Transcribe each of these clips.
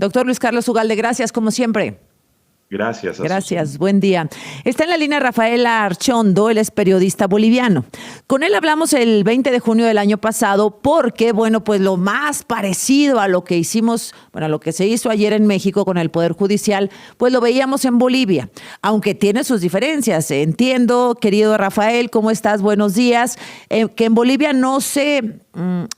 Doctor Luis Carlos Ugalde, gracias como siempre. Gracias. Gracias, buen día. Está en la línea Rafael Archondo, él es periodista boliviano. Con él hablamos el 20 de junio del año pasado porque, bueno, pues lo más parecido a lo que hicimos, bueno, a lo que se hizo ayer en México con el Poder Judicial, pues lo veíamos en Bolivia, aunque tiene sus diferencias. Entiendo, querido Rafael, ¿cómo estás? Buenos días. Que en Bolivia no se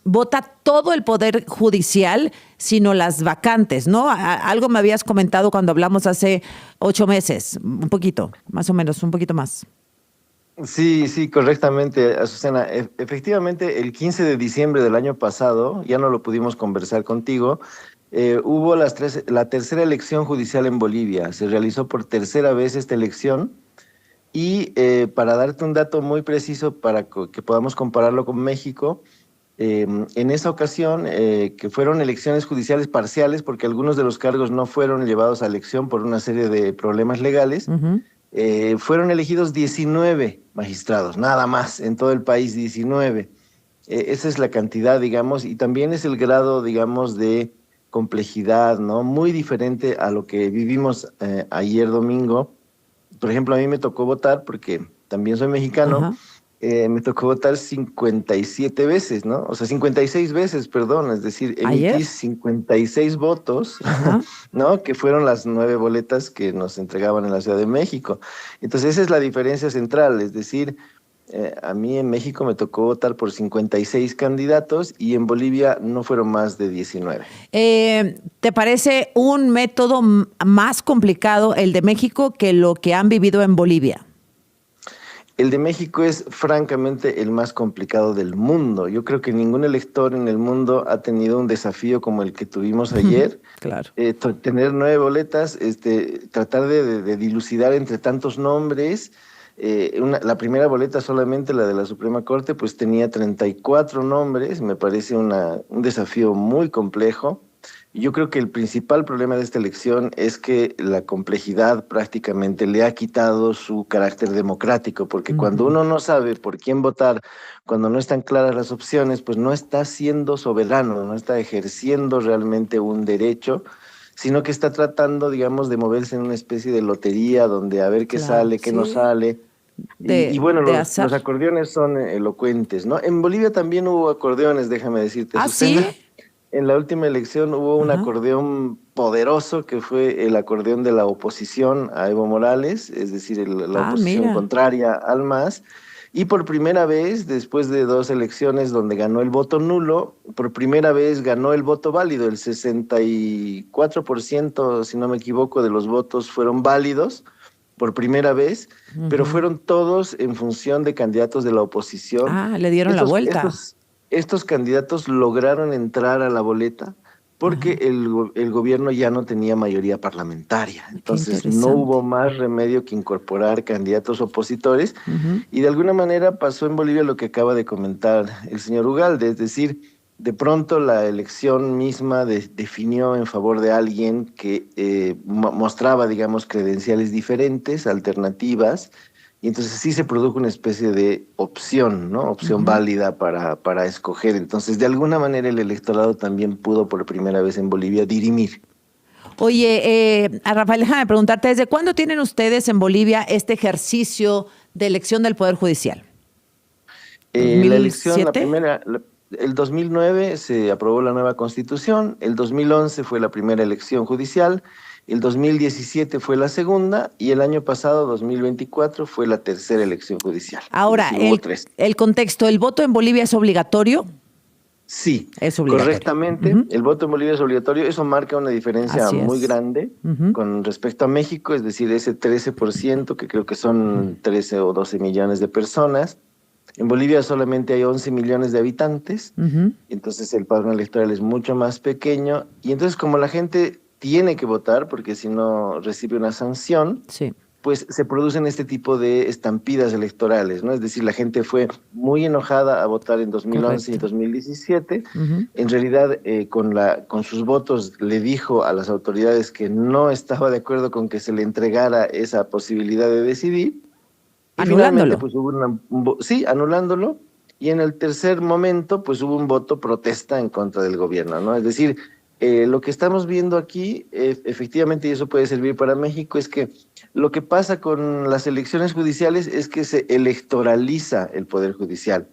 vota todo el Poder Judicial, sino las vacantes, ¿no? Algo me habías comentado cuando hablamos hace 8 meses, un poquito, más o menos, un poquito más. Sí, correctamente, Azucena. Efectivamente, el 15 de diciembre del año pasado, ya no lo pudimos conversar contigo, hubo la tercera elección judicial en Bolivia. Se realizó por tercera vez esta elección y para darte un dato muy preciso para que podamos compararlo con México, en esa ocasión, que fueron elecciones judiciales parciales, porque algunos de los cargos no fueron llevados a elección por una serie de problemas legales, fueron elegidos 19 magistrados, nada más, en todo el país 19. Esa es la cantidad, digamos, y también es el grado, digamos, de complejidad, ¿no? Muy diferente a lo que vivimos ayer domingo. Por ejemplo, a mí me tocó votar, porque también soy mexicano. Ajá. Me tocó votar 57 veces, ¿no? O sea, 56 veces, perdón, es decir, ¿Ayer? emití 56 votos, ¿no? Que fueron las 9 boletas que nos entregaban en la Ciudad de México. Entonces, esa es la diferencia central, es decir, a mí en México me tocó votar por 56 candidatos y en Bolivia no fueron más de 19. ¿Te parece un método más complicado el de México que lo que han vivido en Bolivia? El de México es francamente el más complicado del mundo. Yo creo que ningún elector en el mundo ha tenido un desafío como el que tuvimos ayer. Claro. Tener 9 boletas, tratar de dilucidar entre tantos nombres. La primera boleta solamente, la de la Suprema Corte, pues tenía 34 nombres. Me parece un desafío muy complejo. Yo creo que el principal problema de esta elección es que la complejidad prácticamente le ha quitado su carácter democrático, porque cuando uno no sabe por quién votar, cuando no están claras las opciones, pues no está siendo soberano, no está ejerciendo realmente un derecho, sino que está tratando, digamos, de moverse en una especie de lotería donde a ver qué sale, qué no sale. Y bueno, los acordeones son elocuentes, ¿no? En Bolivia también hubo acordeones, déjame decirte, ¿Ah, Susana. sí? En la última elección hubo un acordeón poderoso que fue el acordeón de la oposición a Evo Morales, es decir, la oposición contraria al MAS. Y por primera vez, después de 2 elecciones donde ganó el voto nulo, por primera vez ganó el voto válido. El 64%, si no me equivoco, de los votos fueron válidos por primera vez, pero fueron todos en función de candidatos de la oposición. Ah, le dieron la vuelta. Estos candidatos lograron entrar a la boleta porque el gobierno ya no tenía mayoría parlamentaria. Entonces no hubo más remedio que incorporar candidatos opositores y de alguna manera pasó en Bolivia lo que acaba de comentar el señor Ugalde, es decir, de pronto la elección misma definió en favor de alguien que mostraba, digamos, credenciales diferentes, alternativas. Y entonces sí se produjo una especie de opción, ¿no? Opción válida para escoger. Entonces, de alguna manera, el electorado también pudo por primera vez en Bolivia dirimir. Oye, a Rafael, déjame preguntarte, ¿desde cuándo tienen ustedes en Bolivia este ejercicio de elección del Poder Judicial? La elección, la primera, el 2009 se aprobó la nueva Constitución, el 2011 fue la primera elección judicial, el 2017 fue la segunda y el año pasado, 2024, fue la tercera elección judicial. Ahora, el contexto, ¿el voto en Bolivia es obligatorio? Sí, es obligatorio. Correctamente. El voto en Bolivia es obligatorio. Eso marca una diferencia muy grande con respecto a México, es decir, ese 13%, que creo que son 13 o 12 millones de personas. En Bolivia solamente hay 11 millones de habitantes, entonces el padrón electoral es mucho más pequeño. Y entonces como la gente tiene que votar, porque si no recibe una sanción, pues se producen este tipo de estampidas electorales, ¿no? Es decir, la gente fue muy enojada a votar en 2011 y 2017. En realidad, con sus votos le dijo a las autoridades que no estaba de acuerdo con que se le entregara esa posibilidad de decidir. Y anulándolo. Finalmente, pues hubo anulándolo. Y en el tercer momento, pues hubo un voto protesta en contra del gobierno, ¿no? Es decir, Lo que estamos viendo aquí, efectivamente, y eso puede servir para México, es que lo que pasa con las elecciones judiciales es que se electoraliza el Poder Judicial.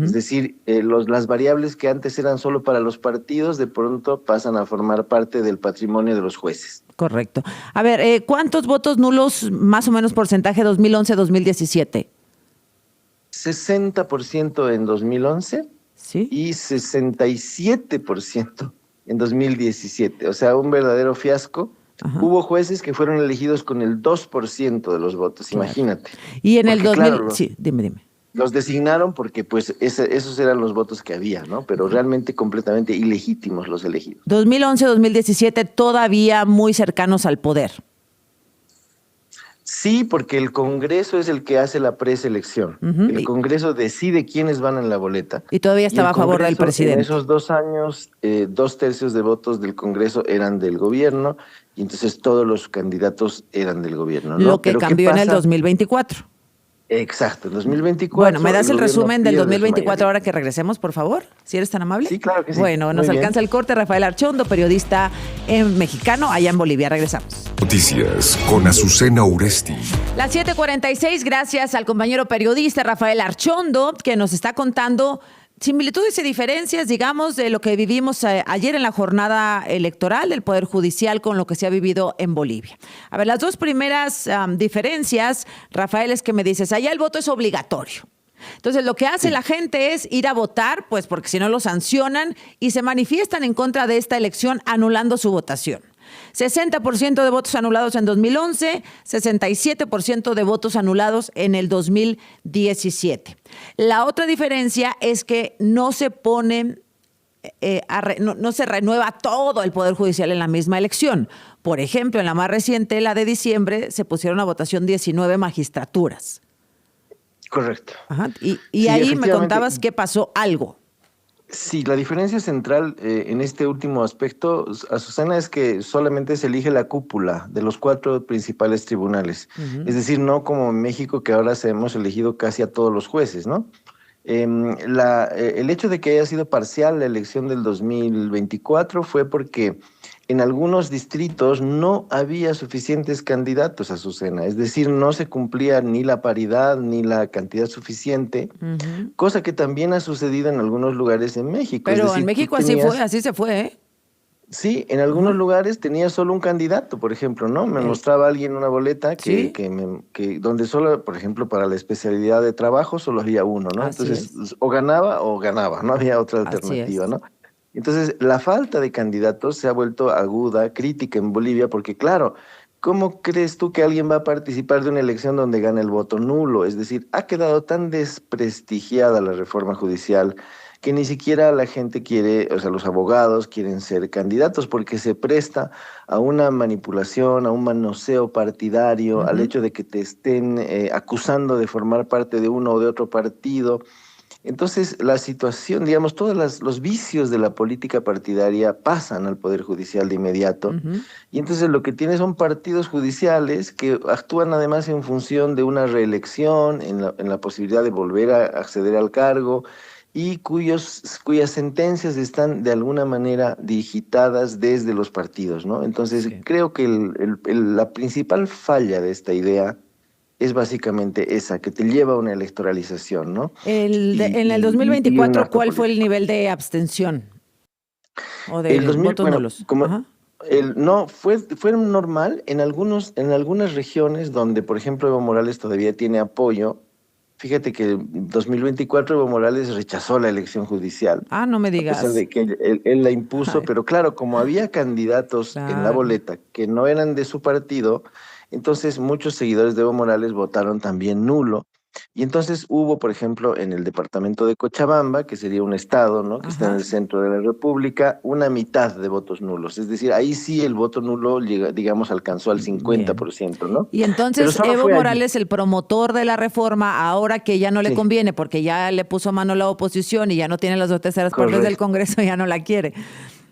Es decir, las variables que antes eran solo para los partidos, de pronto pasan a formar parte del patrimonio de los jueces. Correcto. A ver, ¿cuántos votos nulos, más o menos porcentaje 2011-2017? 60% en 2011 ¿Sí? y 67% en 2017. O sea, un verdadero fiasco. Ajá. Hubo jueces que fueron elegidos con el 2% de los votos, Claro. Imagínate. Y en el Porque, 2000, claro, sí, dime. los designaron porque pues esos eran los votos que había, ¿no? Pero realmente completamente ilegítimos los elegidos. 2011-2017 todavía muy cercanos al poder. Sí, porque el Congreso es el que hace la preselección. El Congreso decide quiénes van en la boleta. Y todavía estaba a favor del presidente. En esos 2 años, 2/3 de votos del Congreso eran del gobierno y entonces todos los candidatos eran del gobierno, ¿no? Lo que Pero cambió en el 2024. Exacto, en 2024. Bueno, ¿me das el resumen del 2024 ahora que que regresemos, por favor? Si eres tan amable. Sí, claro que sí. Bueno, nos alcanza el corte. Rafael Archondo, periodista mexicano allá en Bolivia. Regresamos. Noticias con Azucena Uresti. Las 7:46, gracias al compañero periodista Rafael Archondo, que nos está contando similitudes y diferencias, digamos, de lo que vivimos ayer en la jornada electoral del Poder Judicial con lo que se ha vivido en Bolivia. A ver, las dos primeras diferencias, Rafael, es que me dices, allá el voto es obligatorio. Entonces, lo que hace la gente es ir a votar, pues porque si no lo sancionan y se manifiestan en contra de esta elección anulando su votación. 60% de votos anulados en 2011, 67% de votos anulados en el 2017. La otra diferencia es que no se pone, no se renueva todo el Poder Judicial en la misma elección. Por ejemplo, en la más reciente, la de diciembre, se pusieron a votación 19 magistraturas. Correcto. Ajá. Y Sí, ahí me contabas que pasó algo. Sí, la diferencia central en este último aspecto, Azucena, es que solamente se elige la cúpula de los 4 principales tribunales. Es decir, no como en México, que ahora hemos elegido casi a todos los jueces, ¿no? El hecho de que haya sido parcial la elección del 2024 fue porque en algunos distritos no había suficientes candidatos a Azucena, es decir, no se cumplía ni la paridad ni la cantidad suficiente, cosa que también ha sucedido en algunos lugares en México. Pero es decir, en México así se fue, ¿eh? Sí, en algunos lugares tenía solo un candidato, por ejemplo, ¿no? Me mostraba alguien una boleta ¿Sí? que donde solo, por ejemplo, para la especialidad de trabajo solo había uno, ¿no? Así Entonces, es. o ganaba, no había otra alternativa, es. ¿no? Entonces, la falta de candidatos se ha vuelto aguda, crítica en Bolivia, porque claro, ¿cómo crees tú que alguien va a participar de una elección donde gana el voto nulo? Es decir, ha quedado tan desprestigiada la reforma judicial que ni siquiera la gente quiere, o sea, los abogados quieren ser candidatos porque se presta a una manipulación, a un manoseo partidario, al hecho de que te estén acusando de formar parte de uno o de otro partido. Entonces, la situación, digamos, todos los vicios de la política partidaria pasan al Poder Judicial de inmediato. Y entonces lo que tienes son partidos judiciales que actúan además en función de una reelección, en la posibilidad de volver a acceder al cargo, y cuyas sentencias están de alguna manera digitadas desde los partidos, ¿no? Entonces, creo que la principal falla de esta idea es básicamente esa, que te lleva a una electoralización, ¿no? En el 2024, ¿cuál fue el nivel de abstención? ¿O de votos nulos? No, fue normal en algunas regiones donde, por ejemplo, Evo Morales todavía tiene apoyo. Fíjate que en 2024 Evo Morales rechazó la elección judicial. Ah, no me digas. A pesar de que él la impuso, pero claro, como había candidatos en la boleta que no eran de su partido, entonces muchos seguidores de Evo Morales votaron también nulo. Y entonces hubo, por ejemplo, en el departamento de Cochabamba, que sería un estado, ¿no?, que está en el centro de la República, una mitad de votos nulos. Es decir, ahí sí el voto nulo, digamos, alcanzó al 50%, ¿no? Y entonces Evo Morales, el promotor de la reforma, ahora que ya no le conviene, porque ya le puso mano a la oposición y ya no tiene las 2/3 partes del Congreso, ya no la quiere.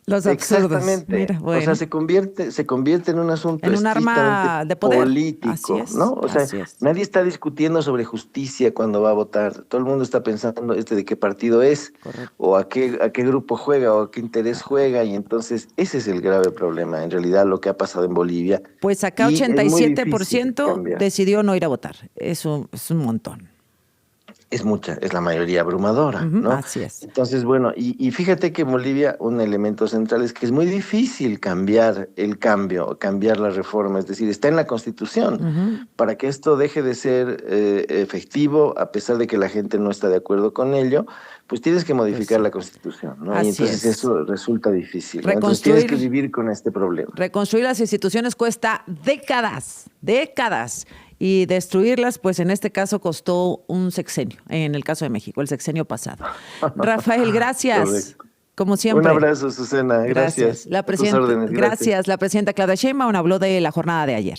Los absurdos. Exactamente. Mira, bueno. O sea, se convierte en un asunto En un arma estrictamente de poder. político, Así es, ¿no? O sea, así es. nadie está discutiendo sobre justicia cuando va a votar. Todo el mundo está pensando de qué partido es, Correcto. o a qué grupo juega, o a qué interés juega, y entonces ese es el grave problema, en realidad, lo que ha pasado en Bolivia. Pues acá Y es muy difícil 87% cambiar. decidió no ir a votar. Eso es un montón. Es la mayoría abrumadora, Ujú, ¿no? así es. Entonces, bueno, y fíjate que en Bolivia un elemento central es que es muy difícil cambiar cambiar la reforma, es decir, está en la Constitución. Ujú. Para que esto deje de ser efectivo, a pesar de que la gente no está de acuerdo con ello, pues tienes que modificar sí. la Constitución, ¿no? Y Así entonces es. eso resulta difícil, ¿no? Entonces tienes que vivir con este problema. Reconstruir las instituciones cuesta décadas, décadas. Y destruirlas, pues en este caso costó un sexenio, en el caso de México, el sexenio pasado. Rafael, gracias. Correcto. Como siempre. Un abrazo, Susana. Gracias. La A tus órdenes. gracias. La presidenta Claudia Sheinbaum habló de la jornada de ayer.